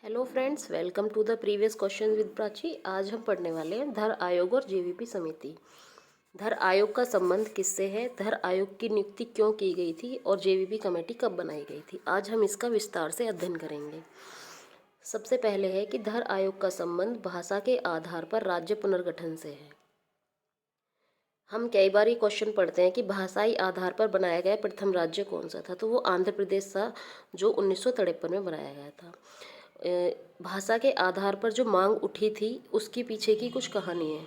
Hello friends, welcome to the previous question with Prachi. आज हम पढ़ने वाले हैं धर आयोग और जेवीपी समिति। धर आयोग का संबंध किससे है, धर आयोग की नियुक्ति क्यों की गई थी और जेवीपी कमेटी कब बनाई गई थी, आज हम इसका विस्तार से अध्ययन करेंगे। सबसे पहले है कि धर आयोग का संबंध भाषा के आधार पर राज्य पुनर्गठन से है। हम कई बार ये क्वेश्चन पढ़ते हैं कि भाषाई आधार पर बनाया गया प्रथम राज्य कौन सा था, तो वो आंध्र प्रदेश था जो 1953 में बनाया गया था। भाषा के आधार पर जो मांग उठी थी उसकी पीछे की कुछ कहानी है,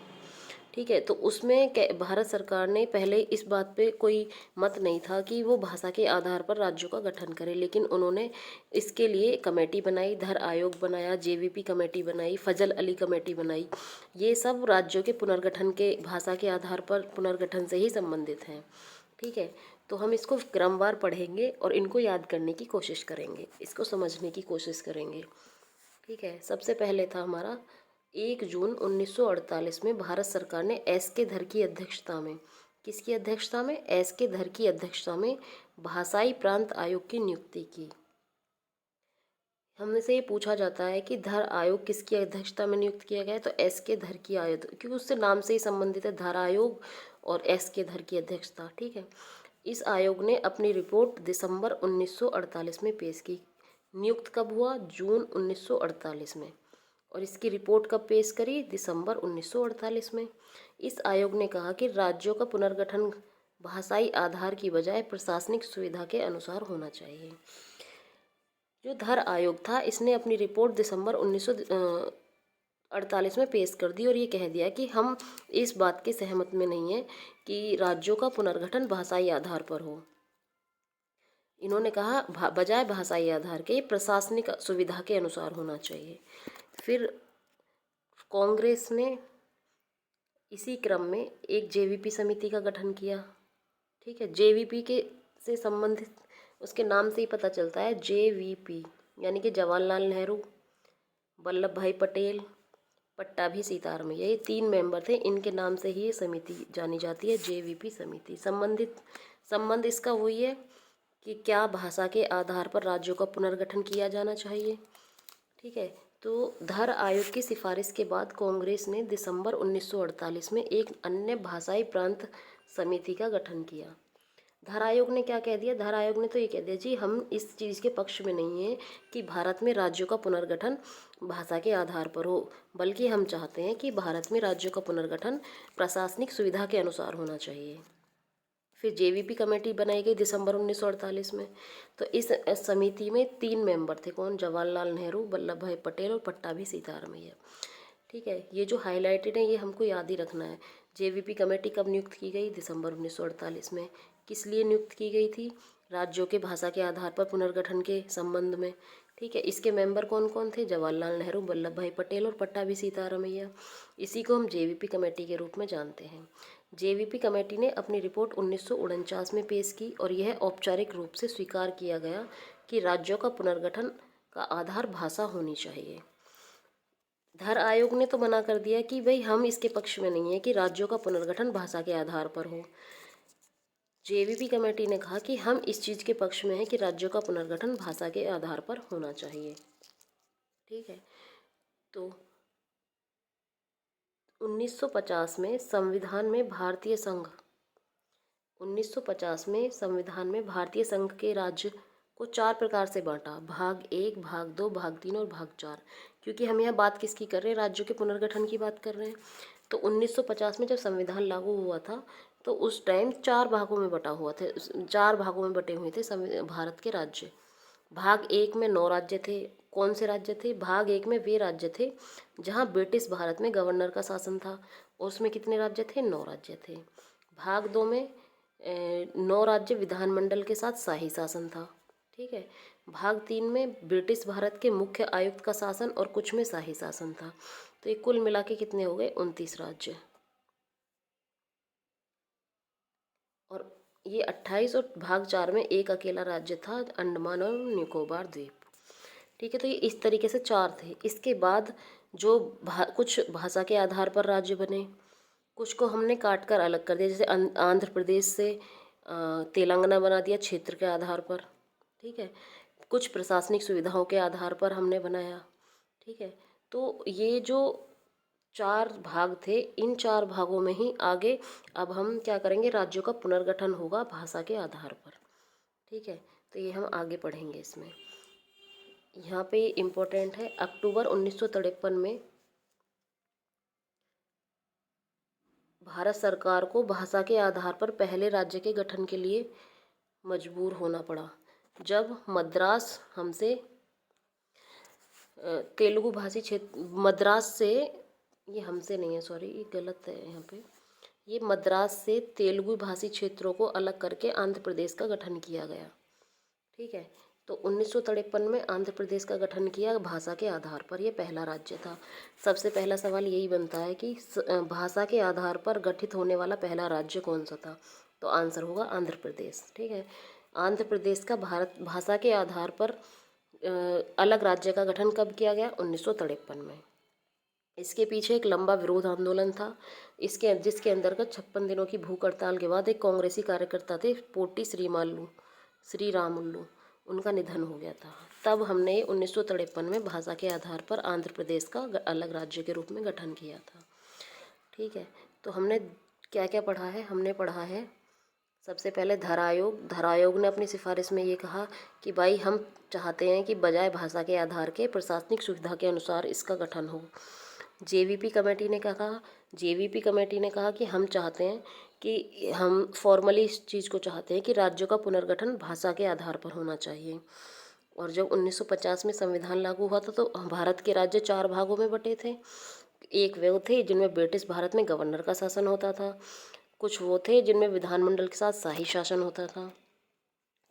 ठीक है। तो उसमें भारत सरकार ने पहले इस बात पे कोई मत नहीं था कि वो भाषा के आधार पर राज्यों का गठन करे, लेकिन उन्होंने इसके लिए कमेटी बनाई, धर आयोग बनाया, जेवीपी कमेटी बनाई, फजल अली कमेटी बनाई। ये सब राज्यों के पुनर्गठन के भाषा के आधार पर पुनर्गठन से ही संबंधित हैं, ठीक है। तो हम इसको क्रमवार पढ़ेंगे और इनको याद करने की कोशिश करेंगे, इसको समझने की कोशिश करेंगे, ठीक है। सबसे पहले था हमारा 1 जून 1948 में भारत सरकार ने एस के धर की अध्यक्षता में, किसकी अध्यक्षता में, एस के धर की अध्यक्षता में भाषाई प्रांत आयोग की नियुक्ति की। हमने से ये पूछा जाता है कि धर आयोग किसकी अध्यक्षता में नियुक्त किया गया है, तो एस के धर की आयोग, क्योंकि उससे नाम से ही संबंधित है, धर आयोग और एस के धर की अध्यक्षता, ठीक है। इस आयोग ने अपनी रिपोर्ट दिसंबर 1948 में पेश की। नियुक्त कब हुआ, जून 1948 में, और इसकी रिपोर्ट कब पेश करी, दिसंबर 1948 में। इस आयोग ने कहा कि राज्यों का पुनर्गठन भाषाई आधार की बजाय प्रशासनिक सुविधा के अनुसार होना चाहिए। जो धर आयोग था इसने अपनी रिपोर्ट दिसंबर 1948 में पेश कर दी और ये कह दिया कि हम इस बात के सहमत में नहीं है कि राज्यों का पुनर्गठन भाषाई आधार पर हो। इन्होंने कहा बजाय भाषाई आधार के प्रशासनिक सुविधा के अनुसार होना चाहिए। फिर कांग्रेस ने इसी क्रम में एक जेवीपी समिति का गठन किया, ठीक है। जेवीपी के से संबंधित उसके नाम से ही पता चलता है, जेवीपी यानी कि जवाहरलाल नेहरू, वल्लभ भाई पटेल, पट्टाभी सीतारामैया, ये 3 मेंबर थे। इनके नाम से ही ये समिति जानी जाती है, जेवीपी समिति। संबंध इसका वही है कि क्या भाषा के आधार पर राज्यों का पुनर्गठन किया जाना चाहिए, ठीक है। तो धर आयोग की सिफारिश के बाद कांग्रेस ने दिसंबर 1948 में एक अन्य भाषाई प्रांत समिति का गठन किया। धर आयोग ने क्या कह दिया, धर आयोग ने तो ये कह दिया जी हम इस चीज़ के पक्ष में नहीं है कि भारत में राज्यों का पुनर्गठन भाषा के आधार पर हो, बल्कि हम चाहते हैं कि भारत में राज्यों का पुनर्गठन प्रशासनिक सुविधा के अनुसार होना चाहिए। फिर जेवीपी कमेटी बनाई गई दिसंबर 1948 में। तो इस समिति में 3 मेंबर थे, कौन, जवाहरलाल नेहरू, वल्लभ भाई पटेल और पट्टाभी सीतारामैया, ठीक है। ये जो हाईलाइटेड है ये हमको याद ही रखना है। जेवीपी कमेटी कब नियुक्त की गई, दिसंबर 1948 में। किस लिए नियुक्त की गई थी, राज्यों के भाषा के आधार पर पुनर्गठन के संबंध में, ठीक है। इसके मेंबर कौन कौन थे, जवाहरलाल नेहरू, वल्लभ भाई पटेल और पट्टाभी सीतारामैया। इसी को हम जेवीपी कमेटी के रूप में जानते हैं। जेवीपी कमेटी ने अपनी रिपोर्ट 1949 में पेश की और यह औपचारिक रूप से स्वीकार किया गया कि राज्यों का पुनर्गठन का आधार भाषा होनी चाहिए। धर आयोग ने तो मना कर दिया कि भाई हम इसके पक्ष में नहीं है कि राज्यों का पुनर्गठन भाषा के आधार पर हो। जेवीपी कमेटी ने कहा कि हम इस चीज़ के पक्ष में हैं कि राज्यों का पुनर्गठन भाषा के आधार पर होना चाहिए, ठीक है। तो 1950 में संविधान में भारतीय संघ 1950 में संविधान में भारतीय संघ के राज्य को 4 प्रकार से बांटा, भाग 1, भाग 2, भाग 3 और भाग 4। क्योंकि हम यहाँ बात किसकी कर रहे हैं, राज्यों के पुनर्गठन की बात कर रहे हैं। तो 1950 में जब संविधान लागू हुआ था तो उस टाइम 4 भागों में बटा हुआ थे, 4 भागों में बटे हुए थे भारत के राज्य। भाग 1 में 9 राज्य थे। कौन से राज्य थे, भाग 1 में वे राज्य थे जहाँ ब्रिटिश भारत में गवर्नर का शासन था, उसमें कितने राज्य थे, 9 राज्य थे। भाग 2 में 9 राज्य विधानमंडल के साथ शाही शासन था, ठीक है। भाग 3 में ब्रिटिश भारत के मुख्य आयुक्त का शासन और कुछ में शाही शासन था। तो ये कुल मिला के कितने हो गए, 29 राज्य। और ये 28, और भाग 4 में एक अकेला राज्य था, अंडमान और निकोबार द्वीप, ठीक है। तो ये इस तरीके से 4 थे। इसके बाद जो कुछ भाषा के आधार पर राज्य बने, कुछ को हमने काट कर अलग कर दिया, जैसे आंध्र प्रदेश से तेलंगाना बना दिया क्षेत्र के आधार पर, ठीक है। कुछ प्रशासनिक सुविधाओं के आधार पर हमने बनाया। ठीक है। तो ये जो 4 भाग थे, इन 4 भागों में ही आगे अब हम क्या करेंगे, राज्यों का पुनर्गठन होगा भाषा के आधार पर। ठीक है, तो ये हम आगे पढ़ेंगे इसमें। यहाँ पे इम्पोर्टेंट है, अक्टूबर 1953 में भारत सरकार को भाषा के आधार पर पहले राज्य के गठन के लिए मजबूर होना पड़ा, जब मद्रास हमसे तेलुगु भाषी क्षेत्र, मद्रास से, ये हमसे नहीं है, सॉरी ये गलत है यहाँ पे, ये मद्रास से तेलुगु भाषी क्षेत्रों को अलग करके आंध्र प्रदेश का गठन किया गया। ठीक है, तो 1953 में आंध्र प्रदेश का गठन किया भाषा के आधार पर, ये पहला राज्य था। सबसे पहला सवाल यही बनता है कि भाषा के आधार पर गठित होने वाला पहला राज्य कौन सा था, तो आंसर होगा आंध्र प्रदेश। ठीक है, आंध्र प्रदेश का भारत भाषा के आधार पर अलग राज्य का गठन कब किया गया, 1953 में। इसके पीछे एक लंबा विरोध आंदोलन था, जिसके अंतर्गत 56 दिनों की भूख हड़ताल के बाद एक कांग्रेसी कार्यकर्ता थे पोटी श्रीरामुलु, उनका निधन हो गया था। तब हमने 1953 में भाषा के आधार पर आंध्र प्रदेश का अलग राज्य के रूप में गठन किया था। ठीक है, तो हमने क्या क्या पढ़ा है, हमने पढ़ा है सबसे पहले धर आयोग ने अपनी सिफारिश में ये कहा कि भाई हम चाहते हैं कि बजाय भाषा के आधार के प्रशासनिक सुविधा के अनुसार इसका गठन हो। जेवीपी कमेटी ने क्या कहा, जेवीपी कमेटी ने कहा कि हम चाहते हैं कि हम फॉर्मली इस चीज़ को चाहते हैं कि राज्यों का पुनर्गठन भाषा के आधार पर होना चाहिए। और जब 1950 में संविधान लागू हुआ था तो भारत के राज्य 4 भागों में बटे थे। एक वे थे जिनमें ब्रिटिश भारत में गवर्नर का शासन होता था, कुछ वो थे जिनमें विधानमंडल के साथ शाही शासन होता था,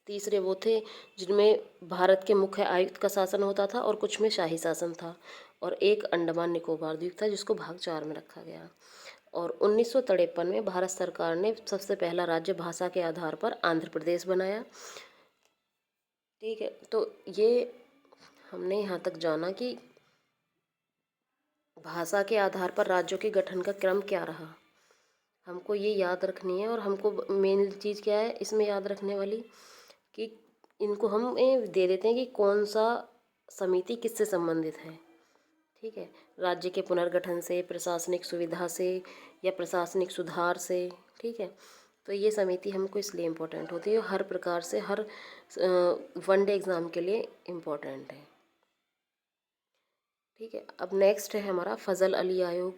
तीसरे वो थे जिनमें भारत के मुख्य आयुक्त का शासन होता था और कुछ में शाही शासन था, और एक अंडमान निकोबार द्वीप था जिसको भाग 4 में रखा गया। और 1953 में भारत सरकार ने सबसे पहला राज्य भाषा के आधार पर आंध्र प्रदेश बनाया। ठीक है, तो ये हमने यहाँ तक जाना कि भाषा के आधार पर राज्यों के गठन का क्रम क्या रहा, हमको ये याद रखनी है। और हमको मेन चीज़ क्या है इसमें याद रखने वाली, कि इनको हम दे देते हैं कि कौन सा समिति किससे संबंधित है। ठीक है, राज्य के पुनर्गठन से, प्रशासनिक सुविधा से, या प्रशासनिक सुधार से। ठीक है, तो ये समिति हमको इसलिए इम्पोर्टेंट होती है, हर प्रकार से हर वनडे एग्ज़ाम के लिए इम्पोर्टेंट है। ठीक है, अब नेक्स्ट है हमारा फजल अली आयोग।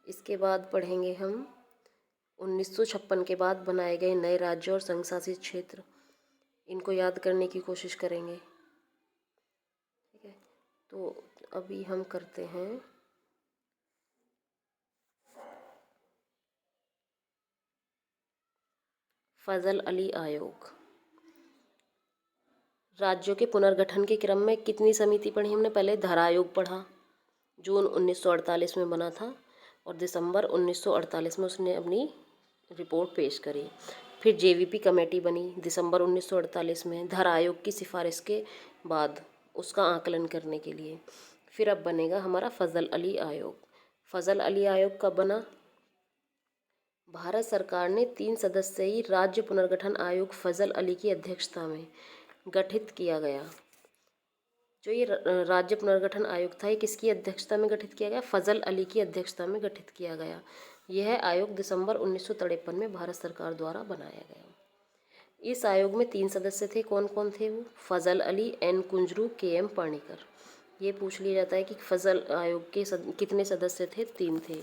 इसके बाद पढ़ेंगे हम 1956 के बाद बनाए गए नए राज्य और संघ शासित क्षेत्र, इनको याद करने की कोशिश करेंगे। ठीक है, तो अभी हम करते हैं फजल अली आयोग। राज्यों के पुनर्गठन के क्रम में कितनी समिति पढ़ी हमने, पहले धर आयोग पढ़ा, जून 1948 में बना था और दिसंबर 1948 में उसने अपनी रिपोर्ट पेश करी। फिर जेवीपी कमेटी बनी दिसंबर 1948 में धर आयोग की सिफारिश के बाद उसका आकलन करने के लिए। फिर अब बनेगा हमारा फजल अली आयोग। फजल अली आयोग कब बना, भारत सरकार ने 3 सदस्यीय राज्य पुनर्गठन आयोग फजल अली की अध्यक्षता में गठित किया गया। जो ये राज्य पुनर्गठन आयोग था, ये किसकी अध्यक्षता में गठित किया गया, फजल अली की अध्यक्षता में गठित किया गया। यह आयोग दिसंबर 1953 में भारत सरकार द्वारा बनाया गया। इस आयोग में 3 सदस्य थे, कौन कौन थे वो, फजल अली, एन कुंजरू, के एम पाणिकर। ये पूछ लिया जाता है कि फजल आयोग के कितने सदस्य थे, 3 थे,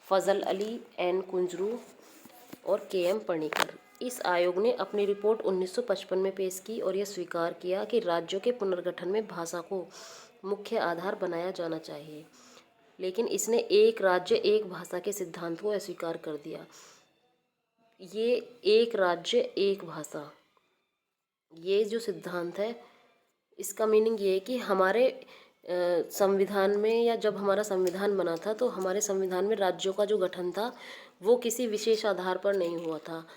फजल अली, एन कुंजरू और के एम पाणिकर। इस आयोग ने अपनी रिपोर्ट 1955 में पेश की और यह स्वीकार किया कि राज्यों के पुनर्गठन में भाषा को मुख्य आधार बनाया जाना चाहिए, लेकिन इसने एक राज्य एक भाषा के सिद्धांत को अस्वीकार कर दिया। ये एक राज्य एक भाषा, ये जो सिद्धांत है इसका मीनिंग ये है कि हमारे संविधान में, या जब हमारा संविधान बना था तो हमारे संविधान में राज्यों का जो गठन था वो किसी विशेष आधार पर नहीं हुआ था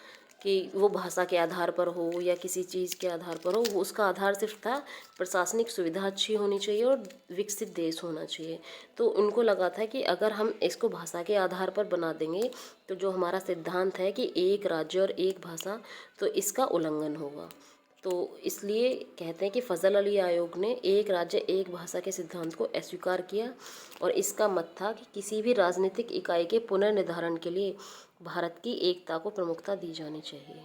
कि वो भाषा के आधार पर हो या किसी चीज़ के आधार पर हो। वो उसका आधार सिर्फ था प्रशासनिक सुविधा अच्छी होनी चाहिए और विकसित देश होना चाहिए। तो उनको लगा था कि अगर हम इसको भाषा के आधार पर बना देंगे तो जो हमारा सिद्धांत है कि एक राज्य और एक भाषा, तो इसका उल्लंघन होगा। तो इसलिए कहते हैं कि फजल अली आयोग ने एक राज्य एक भाषा के सिद्धांत को अस्वीकार किया और इसका मत था कि किसी भी राजनीतिक इकाई के पुनर्निर्धारण के लिए भारत की एकता को प्रमुखता दी जानी चाहिए।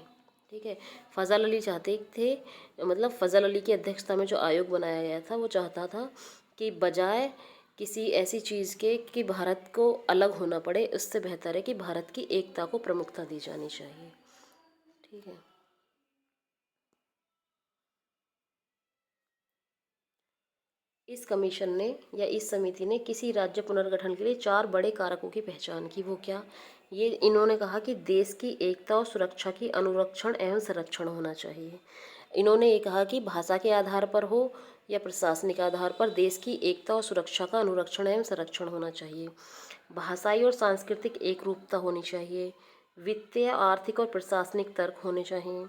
ठीक है, फजल अली चाहते थे, मतलब फजल अली की अध्यक्षता में जो आयोग बनाया गया था वो चाहता था कि बजाय किसी ऐसी चीज़ के कि भारत को अलग होना पड़े, उससे बेहतर है कि भारत की एकता को प्रमुखता दी जानी चाहिए। ठीक है, इस कमीशन ने या इस समिति ने किसी राज्य पुनर्गठन के लिए 4 बड़े कारकों की पहचान की। वो क्या? ये इन्होंने कहा कि देश की एकता और सुरक्षा की अनुरक्षण एवं संरक्षण होना चाहिए। इन्होंने ये कहा कि भाषा के आधार पर हो या प्रशासनिक आधार पर देश की एकता और सुरक्षा का अनुरक्षण एवं संरक्षण होना चाहिए। भाषाई और सांस्कृतिक एकरूपता होनी चाहिए। वित्तीय, आर्थिक और प्रशासनिक तर्क होने चाहिए।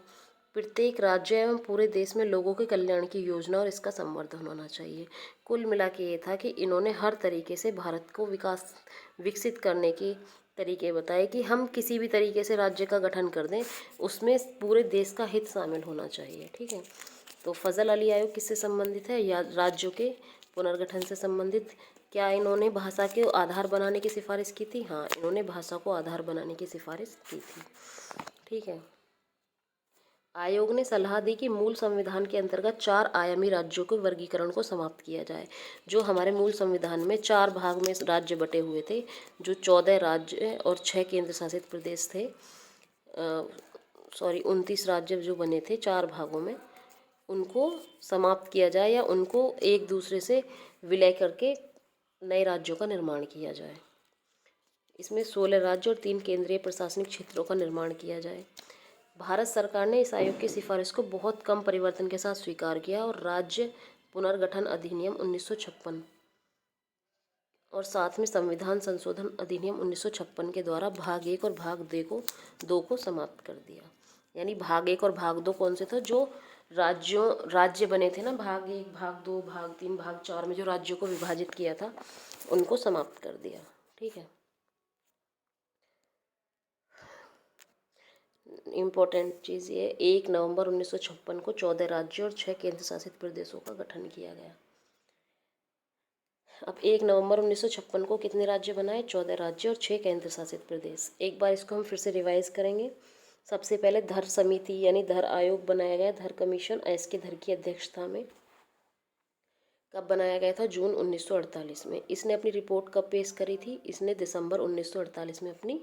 प्रत्येक राज्य एवं पूरे देश में लोगों के कल्याण की योजना और इसका संवर्धन होना चाहिए। कुल मिला के ये था कि इन्होंने हर तरीके से भारत को विकसित करने के तरीके बताए कि हम किसी भी तरीके से राज्य का गठन कर दें, उसमें पूरे देश का हित शामिल होना चाहिए। ठीक है, तो फजल अली आयोग किससे संबंधित है? या राज्यों के पुनर्गठन से संबंधित। क्या इन्होंने भाषा के आधार बनाने की सिफारिश की थी? हाँ, इन्होंने भाषा को आधार बनाने की सिफारिश की थी। ठीक है, आयोग ने सलाह दी कि मूल संविधान के अंतर्गत 4 आयामी राज्यों के वर्गीकरण को समाप्त किया जाए। जो हमारे मूल संविधान में 4 भाग में राज्य बटे हुए थे, जो 14 राज्य और 6 केंद्र शासित प्रदेश थे, 29 राज्य जो बने थे 4 भागों में, उनको समाप्त किया जाए या उनको एक दूसरे से विलय करके नए राज्यों का निर्माण किया जाए। इसमें 16 राज्य और 3 केंद्रीय प्रशासनिक क्षेत्रों का निर्माण किया जाए। भारत सरकार ने इस आयोग की सिफारिश को बहुत कम परिवर्तन के साथ स्वीकार किया और राज्य पुनर्गठन अधिनियम 1956 और साथ में संविधान संशोधन अधिनियम 1956 के द्वारा भाग 1 और भाग 2 को समाप्त कर दिया। यानी भाग 1 और भाग 2 कौन से थे? जो राज्य बने थे ना, भाग 1, भाग 2, भाग 3, भाग 4 में जो राज्यों को विभाजित किया था, उनको समाप्त कर दिया। ठीक है, इम्पोर्टेंट चीज़ ये 1 नवंबर 1956 को 14 राज्यों और 6 केंद्र शासित प्रदेशों का गठन किया गया। अब 1 नवंबर 1956 को कितने राज्य बनाए? 14 राज्य और 6 केंद्र शासित प्रदेश। एक बार इसको हम फिर से रिवाइज करेंगे। सबसे पहले धर समिति यानी धर आयोग बनाया गया, धर कमीशन एस के धर की अध्यक्षता में। कब बनाया गया था? जून 1948 में। इसने अपनी रिपोर्ट कब पेश करी थी? इसने दिसंबर 1948 में अपनी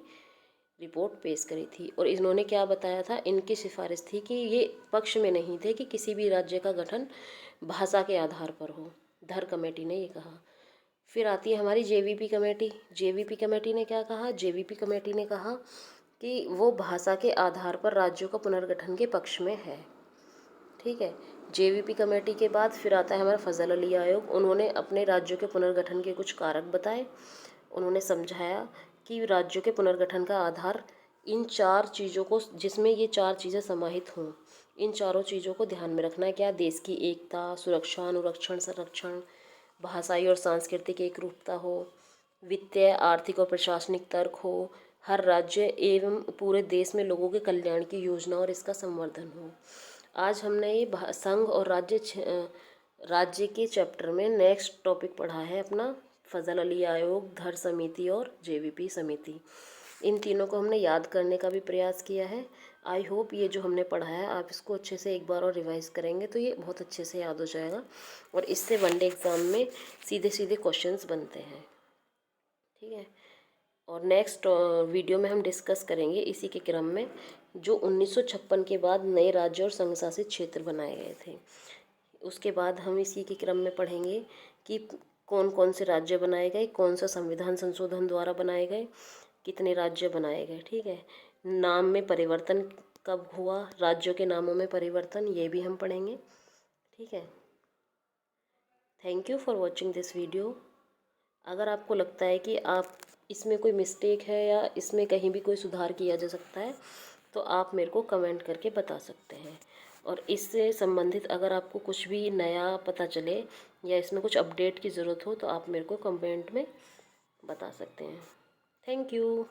रिपोर्ट पेश करी थी। और इन्होंने क्या बताया था? इनकी सिफारिश थी कि ये पक्ष में नहीं थे कि किसी भी राज्य का गठन भाषा के आधार पर हो। धर कमेटी ने ये कहा। फिर आती है हमारी जेवीपी कमेटी। जेवीपी कमेटी ने क्या कहा? जेवीपी कमेटी ने कहा कि वो भाषा के आधार पर राज्यों का पुनर्गठन के पक्ष में है। ठीक है, जेवीपी कमेटी के बाद फिर आता है हमारा फजल अली आयोग। उन्होंने अपने राज्यों के पुनर्गठन के कुछ कारक बताए। उन्होंने समझाया कि राज्यों के पुनर्गठन का आधार इन 4 चीज़ों को, जिसमें ये 4 चीज़ें समाहित हों, इन चारों चीज़ों को ध्यान में रखना है। क्या? देश की एकता, सुरक्षा, अनुरक्षण, संरक्षण, भाषाई और सांस्कृतिक एकरूपता हो, वित्तीय, आर्थिक और प्रशासनिक तर्क हो, हर राज्य एवं पूरे देश में लोगों के कल्याण की योजना और इसका संवर्धन हो। आज हमने ये संघ और राज्य के चैप्टर में नेक्स्ट टॉपिक पढ़ा है अपना फजल अली आयोग, धर समिति और जेवीपी समिति। इन तीनों को हमने याद करने का भी प्रयास किया है। आई होप ये जो हमने पढ़ा है आप इसको अच्छे से एक बार और रिवाइज करेंगे तो ये बहुत अच्छे से याद हो जाएगा और इससे वनडे एग्ज़ाम में सीधे सीधे क्वेश्चंस बनते हैं। ठीक है, और नेक्स्ट वीडियो में हम डिस्कस करेंगे इसी के क्रम में जो 1956 के बाद नए राज्य और संघ शासित क्षेत्र बनाए गए थे। उसके बाद हम इसी के क्रम में पढ़ेंगे कि कौन कौन से राज्य बनाए गए, कौन सा संविधान संशोधन द्वारा बनाए गए, कितने राज्य बनाए गए। ठीक है, नाम में परिवर्तन कब हुआ, राज्यों के नामों में परिवर्तन, ये भी हम पढ़ेंगे। ठीक है, thank you for watching this video. अगर आपको लगता है कि आप इसमें कोई मिस्टेक है या इसमें कहीं भी कोई सुधार किया जा सकता है तो आप मेरे को कमेंट करके बता सकते हैं। और इससे संबंधित अगर आपको कुछ भी नया पता चले या इसमें कुछ अपडेट की ज़रूरत हो तो आप मेरे को कमेंट में बता सकते हैं। Thank you.